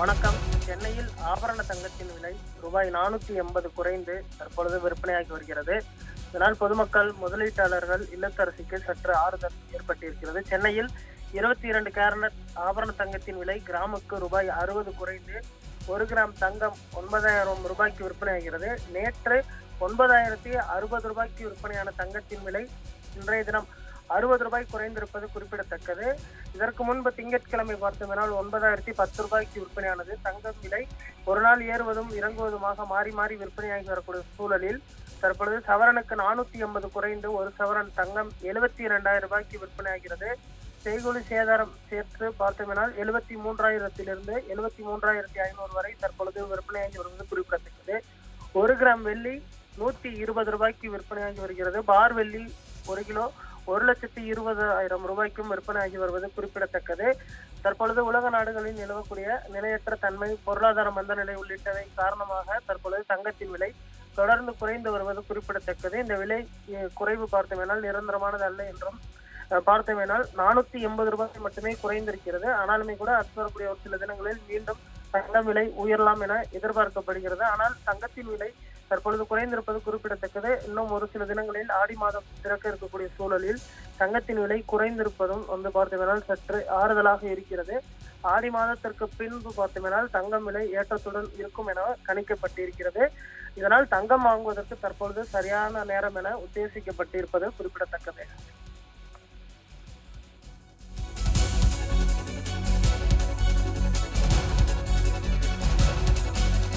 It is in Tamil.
வணக்கம். சென்னையில் ஆபரண தங்கத்தின் விலை ரூபாய் 480 குறைந்து தற்பொழுது விற்பனையாகி வருகிறது. இதனால் பொதுமக்கள், முதலீட்டாளர்கள், இல்லத்தரசிக்கு சற்று ஆறுதல் ஏற்பட்டிருக்கிறது. சென்னையில் 22 கேரட் ஆபரண தங்கத்தின் விலை கிராமுக்கு ரூபாய் 60 குறைந்து 1 கிராம் தங்கம் 9,000 ரூபாய்க்கு விற்பனையாகிறது. நேற்று 9,060 ரூபாய்க்கு விற்பனையான தங்கத்தின் விலை இன்றைய தினம் 60 ரூபாய் குறைந்திருப்பது குறிப்பிடத்தக்கது. இதற்கு முன்பு திங்கட்கிழமை பார்த்தோம்னால் 9,010 ரூபாய்க்கு விற்பனையானது. தங்கம் விலை ஒரு நாள் ஏறுவதும் இறங்குவதுமாக மாறி மாறி விற்பனையாகி வரக்கூடிய சூழலில் தற்பொழுது சவரனுக்கு 480 குறைந்து ஒரு சவரன் தங்கம் 72,000 ரூபாய்க்கு விற்பனையாகிறது. செய்கூலி சேதாரம் சேர்த்து பார்த்தோம்னால் 73,000 73,500 வரை தற்பொழுது விற்பனையாகி வருவது குறிப்பிடத்தக்கது. 1 கிராம் வெள்ளி 120 ரூபாய்க்கு விற்பனையாகி வருகிறது. பார் வெள்ளி 1 கிலோ 1,20,000 ரூபாய்க்கும் விற்பனையாகி வருவது குறிப்பிடத்தக்கது. தற்பொழுது உலக நாடுகளில் நிலவக்கூடிய நிலையற்ற தன்மை, பொருளாதார மந்த நிலை உள்ளிட்டவை காரணமாக தற்பொழுது தங்கத்தின் விலை தொடர்ந்து குறைந்து வருவது குறிப்பிடத்தக்கது. இந்த விலை குறைவு பார்த்தோமேனால் நிரந்தரமானது அல்ல என்றும் பார்த்தோமேனால் 480 ரூபாய் மட்டுமே குறைந்திருக்கிறது. ஆனாலுமே கூட அடுத்து வரக்கூடிய ஒரு சில தினங்களில் மீண்டும் தங்கம் விலை உயரலாம் என எதிர்பார்க்கப்படுகிறது. ஆனால் தங்கத்தின் விலை தற்பொழுது குறைந்திருப்பது குறிப்பிடத்தக்கது. இன்னும் ஒரு சில தினங்களில் ஆடி மாதம் திறக்க இருக்கக்கூடிய சூழலில் தங்கத்தின் விலை குறைந்திருப்பதும் பார்த்தோம்னால் சற்று ஆறுதலாக இருக்கிறது. ஆடி மாதத்திற்கு பின்பு பார்த்தோம்னால் தங்கம் விலை ஏற்றத்துடன் இருக்கும் என கணிக்கப்பட்டிருக்கிறது. இதனால் தங்கம் வாங்குவதற்கு தற்பொழுது சரியான நேரம் என உத்தேசிக்கப்பட்டிருப்பது குறிப்பிடத்தக்கது.